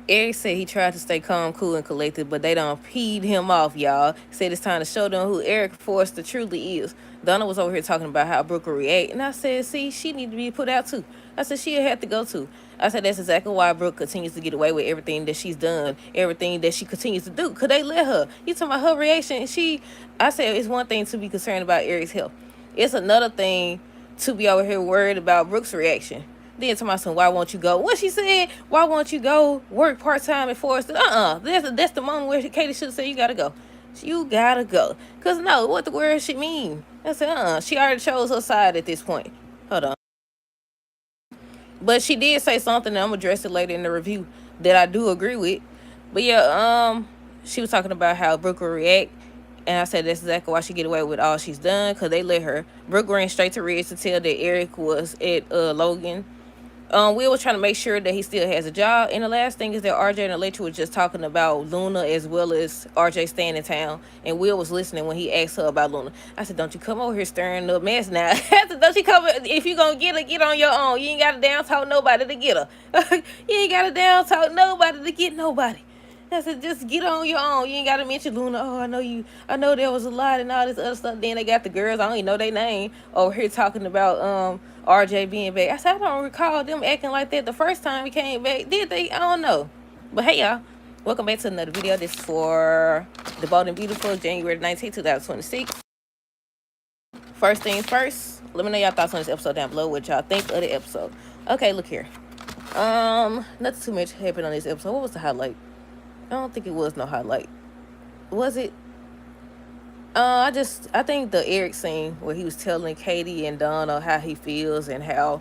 Eric said he tried to stay calm, cool, and collected, but they done peed him off, y'all. Said it's time to show them who Eric Forster truly is. Donna was over here talking about how Brooke will react, and I said, see, she need to be put out too. I said she'll have to go too. I said that's exactly why Brooke continues to get away with everything that she's done, everything that she continues to do. Cause they let her. You talking about her reaction? I said it's one thing to be concerned about Eric's health. It's another thing to be over here worried about Brooke's reaction. Then to my son, why won't you go? What she said, why won't you go work part-time at Forest? That's the moment where Katie should have said, you gotta go. You gotta go. Cause no, what the word should mean? I said, she already chose her side at this point. Hold on. But she did say something, and I'm gonna address it later in the review, that I do agree with. But yeah, she was talking about how Brooke will react. And I said that's exactly why she get away with all she's done, because they let her. Brooke ran straight to Ridge to tell that Eric was at Logan. Will was trying to make sure that he still has a job. And the last thing is that RJ and Electra was just talking about Luna as well as RJ staying in town. And Will was listening when he asked her about Luna. I said, don't you come over here stirring up mess now. I said, don't you come, if you gonna get her, get on your own. You ain't got to down talk nobody to get her. You ain't got to down talk nobody to get nobody. I said, just get on your own. You ain't gotta mention Luna. Oh, I know there was a lot and all this other stuff. Then they got the girls, I don't even know their name, over here talking about RJ being back. I said, I don't recall them acting like that the first time he came back. Did they? I don't know. But hey, y'all. Welcome back to another video. This is for The Bold and Beautiful, January 19, 2026. First things first, let me know y'all thoughts on this episode down below, what y'all think of the episode. Okay, look here. Nothing too much happened on this episode. What was the highlight? I don't think it was no highlight. Was it? I think the Eric scene where he was telling Katie and Donna how he feels and how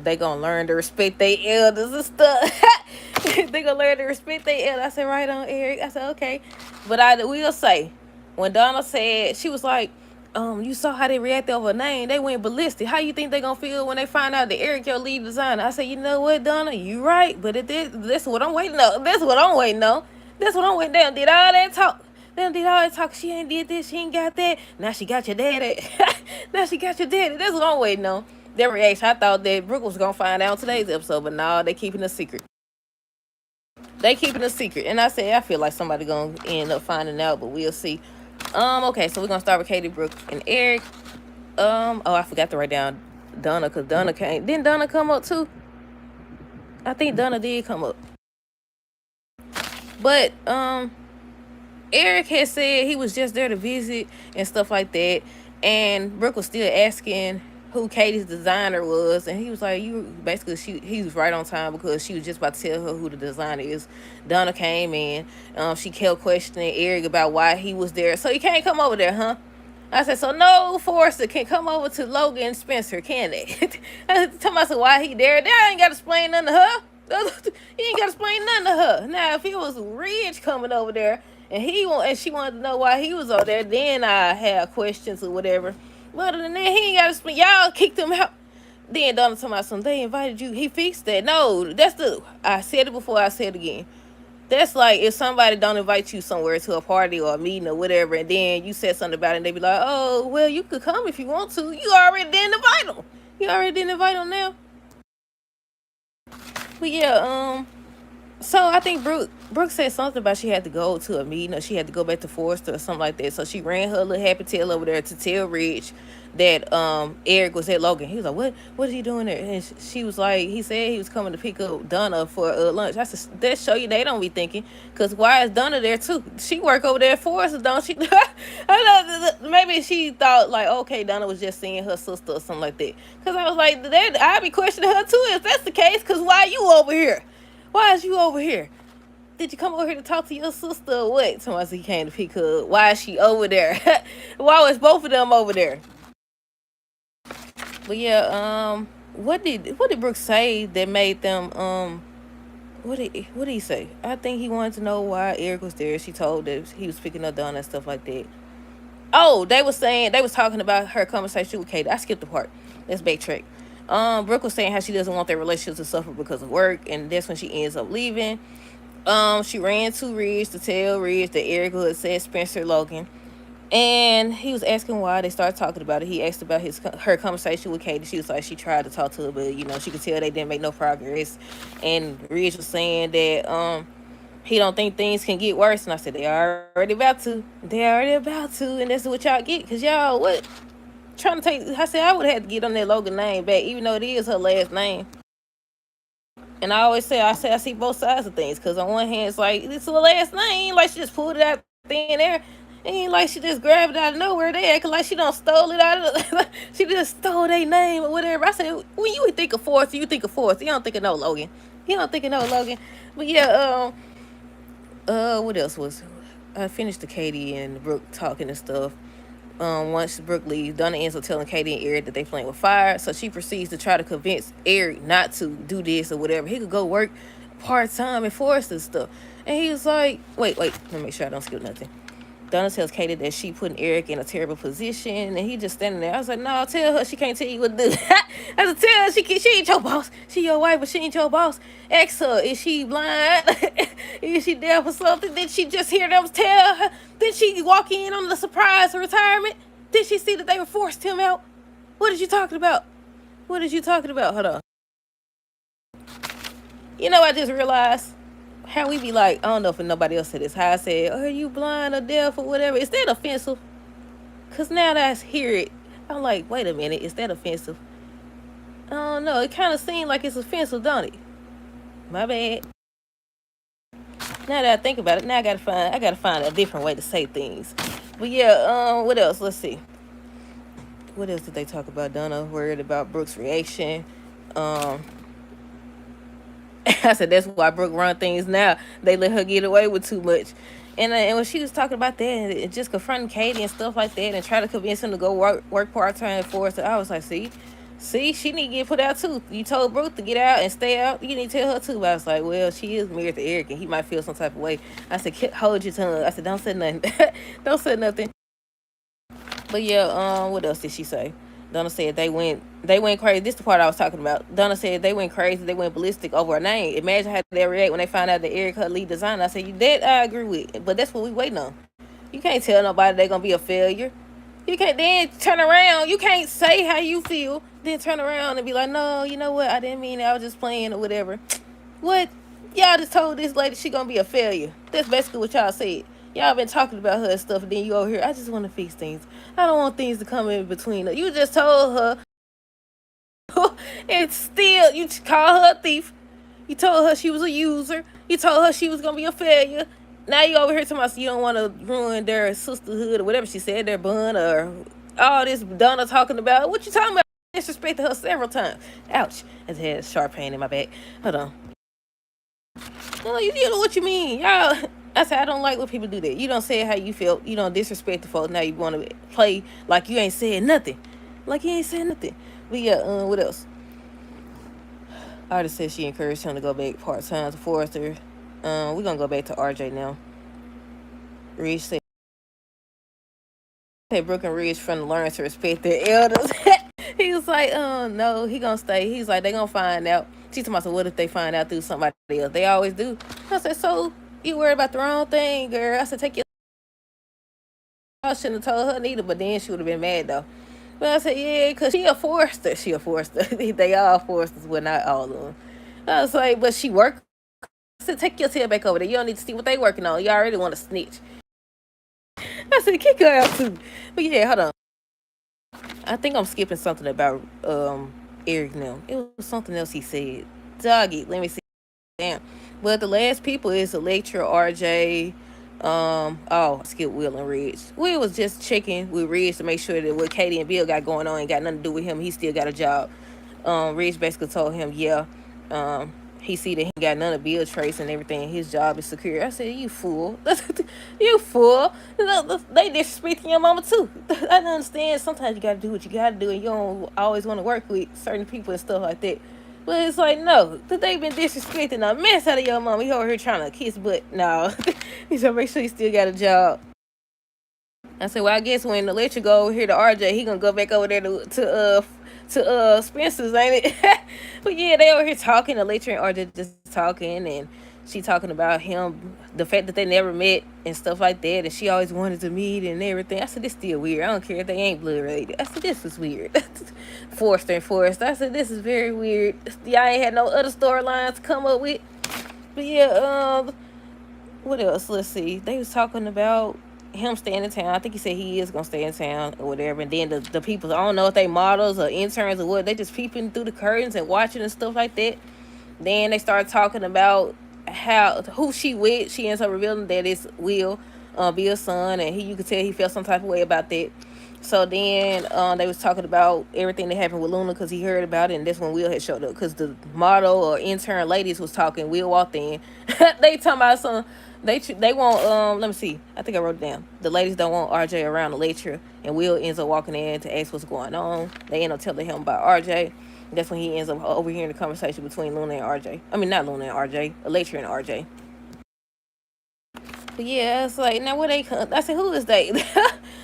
they gonna learn to respect their elders and stuff. They gonna learn to respect their elders. I said, right on, Eric. I said, okay. But I will say, when Donna said, she was like, you saw how they reacted over a name. They went ballistic. How you think they gonna feel when they find out that Eric your lead designer? I said, you know what, Donna, you right. But that's what I'm waiting on. That's what I'm waiting on. That's what I'm waiting on. Did all that talk. They did all that talk. She ain't did this. She ain't got that. Now she got your daddy. Now she got your daddy. That's what I'm waiting on. Their reaction. I thought that Brooke was gonna find out today's episode, but no, they keeping a secret. They keeping a secret. And I said, I feel like somebody gonna end up finding out, but we'll see. Okay, so we're gonna start with Katie, Brooke, and Eric. I forgot to write down Donna, because Donna came. Didn't Donna come up too? I think Donna did come up. But Eric had said he was just there to visit and stuff like that. And Brooke was still asking who Katie's designer was, and he was like, he was right on time, because she was just about to tell her who the designer is. Donna came in. She kept questioning Eric about why he was there. So he can't come over there, huh? I said, so no Forrester can come over to Logan and Spencer, can they? I told myself why he there. I ain't got to explain nothing to her. You ain't got to explain nothing to her. Now, if he was Ridge coming over there, and she wanted to know why he was over there, then I had questions or whatever. But other than that, he ain't got to explain. Y'all kicked him out. Then Donna told me something. They invited you. He fixed that. No, I said it before, I said it again. That's like if somebody don't invite you somewhere to a party or a meeting or whatever, and then you said something about it, and they be like, oh, well, you could come if you want to. You already didn't invite them. You already didn't invite them now. But yeah, so I think Brooke said something about she had to go to a meeting, or she had to go back to Forrester or something like that. So she ran her little happy tail over there to tell Ridge that Eric was at Logan. He was like, what is he doing there? And she was like, he said he was coming to pick up Donna for lunch. I said, that show you they don't be thinking, because why is Donna there too? She work over there at Forrester, don't she? I know, maybe she thought like, okay, Donna was just seeing her sister or something like that. Because I was like, I'd be questioning her too if that's the case, because why you over here? Why is you over here? Did you come over here to talk to your sister or what? Somebody came to pick her up. Why is she over there? Why was both of them over there? But yeah, what did Brooke say that made them what did he say? I think he wanted to know why Eric was there. She told that he was picking up Donna and stuff like that. Oh, they was talking about her conversation with Katie. I skipped the part. Let's backtrack. Brooke was saying how she doesn't want their relationship to suffer because of work, and that's when she ends up leaving. She ran to Ridge to tell Ridge that Eric had said Spencer Logan. And he was asking why. They started talking about it. He asked about her conversation with Katie. She was like, she tried to talk to her, but she could tell they didn't make no progress. And Ridge was saying that he don't think things can get worse. And I said, they are already about to. They already about to. And that's what y'all get. Because y'all, what? Trying to take. I said, I would have to get on that Logan name back, even though it is her last name. And I always say, I see both sides of things. Because on one hand, it's like, it's her last name. Like, she just pulled it out thin air. Ain't like she just grabbed it out of nowhere. They acting like she don't stole it out of the, she just stole their name or whatever. I said, when you think of Forrest, you think of Forrest. You don't think of no Logan. You don't think of no Logan. But yeah, what else was? I finished the Katie and Brooke talking and stuff. Once Brooke leaves, Donna ends up telling Katie and Eric that they playing with fire. So she proceeds to try to convince Eric not to do this or whatever. He could go work part-time at Forrest and stuff. And he was like, wait, let me make sure I don't skip nothing. Donna tells Katie that she putting Eric in a terrible position, and he just standing there. I was like, no, tell her she can't tell you what to do. I said, tell her she ain't your boss. She your wife, but she ain't your boss. Ask her, is she blind? Is she deaf or something? Did she just hear them tell her? Did she walk in on the surprise retirement? Did she see that they were forced him out? What is you talking about? What is you talking about? Hold on. I just realized how we be like, I don't know if nobody else said this, how I said, are you blind or deaf or whatever? Is that offensive? Because now that I hear it, I'm like, wait a minute, is that offensive? I don't know. It kind of seems like it's offensive, don't it? My bad. Now that I think about it, now I gotta find a different way to say things. But yeah, what else? Let's see. What else did they talk about? Donna worried about Brooke's reaction. I said that's why Brooke run things now. They let her get away with too much. And when she was talking about that and just confronting Katie and stuff like that and try to convince him to go work part-time for us, I was like, see, she need to get put out too. You told Brooke to get out and stay out. You need to tell her too. But I was like, well, she is married to Eric and he might feel some type of way. I said, hold your tongue. I said, don't say nothing. Don't say nothing. But yeah, what else did she say? Donna said they went crazy. This is the part I was talking about. Donna said they went crazy. They went ballistic over a name. Imagine how they react when they find out that Eric her lead designer. I said, that I agree with. But that's what we waiting on. You can't tell nobody they're going to be a failure. You can't then turn around. You can't say how you feel. Then turn around and be like, no, you know what? I didn't mean it. I was just playing or whatever. What? Y'all just told this lady she going to be a failure. That's basically what y'all said. Y'all been talking about her and stuff, and then you over here, I just want to fix things. I don't want things to come in between her. You just told her, and still, you call her a thief. You told her she was a user. You told her she was going to be a failure. Now you over here talking about you don't want to ruin their sisterhood or whatever she said, their bond or all this Donna talking about. What you talking about? I disrespected her several times. Ouch. I had a sharp pain in my back. Hold on. No, you know what you mean. Y'all, I said, I don't like when people do that. You don't say how you feel. You don't disrespect the folks. Now you want to play like you ain't saying nothing. Like you ain't saying nothing. But yeah, what else? Artist said she encouraged him to go back part-time to Forrester. We're going to go back to RJ now. Ridge said Brooke and Ridge from to learn to respect their elders. He was like, no, he going to stay. He's like, they going to find out. She told me, so what if they find out through somebody else? They always do. I said, so you worried about the wrong thing, girl. I said, take your... I shouldn't have told her neither, but then she would have been mad, though. But I said, yeah, because she a Forrester. She a Forrester. They all Forresters, well, not all of them. I was like, but she worked. I said, take your tail back over there. You don't need to see what they working on. You already want to snitch. I said, kick her out, too. But yeah, hold on. I think I'm skipping something about Eric now. It was something else he said. Doggy, let me see. Damn. But the last people is Electra, RJ, skip Will and Ridge. Will was just checking with Ridge to make sure that what Katie and Bill got going on ain't got nothing to do with him. He still got a job. Ridge basically told him, yeah, he see that he got none of Bill trace and everything. His job is secure. I said, you fool. You fool. They disrespecting your mama too. I don't understand. Sometimes you got to do what you got to do and you don't always want to work with certain people and stuff like that. But it's like, no, they been disrespecting the mess out of your mama. He over here trying to kiss butt. No. He said, make sure he still got a job. I said, well, I guess when the lecture go over here to RJ, he gonna go back over there to Spencer's, ain't it? But yeah, they over here talking. The lecture and RJ just talking, and she talking about him, the fact that they never met and stuff like that, and she always wanted to meet and everything. I said, this still weird. I don't care if they ain't blood related. I said, this is weird. Forrester and Forrester. I said, this is very weird. Y'all ain't had no other storylines to come up with. But yeah, what else? Let's see. They was talking about him staying in town. I think he said he is gonna stay in town or whatever. And then the people, I don't know if they models or interns or what, they just peeping through the curtains and watching and stuff like that. Then they started talking about who she with. She ends up revealing that it's Will, Bill's son, and you could tell he felt some type of way about that. So then they was talking about everything that happened with Luna because he heard about it, and that's when Will had showed up. Because the model or intern ladies was talking. Will walked in. They talking about some. They want let me see. I think I wrote it down. The ladies don't want RJ around the lecture, and Will ends up walking in to ask what's going on. They end up telling him about RJ. That's when he ends up overhearing the conversation between Luna and RJ. I mean, not Luna and RJ, Elytra and RJ. But yeah, it's like, now where they come? I said, who is they?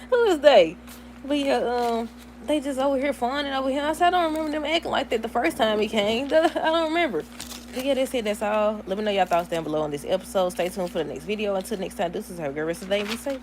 Who is they? But yeah, they just over here fawning over him. I said, I don't remember them acting like that the first time he came. I don't remember. But yeah, that's it. That's all. Let me know y'all thoughts down below on this episode. Stay tuned for the next video. Until next time, this is have a good rest of the day. Be safe.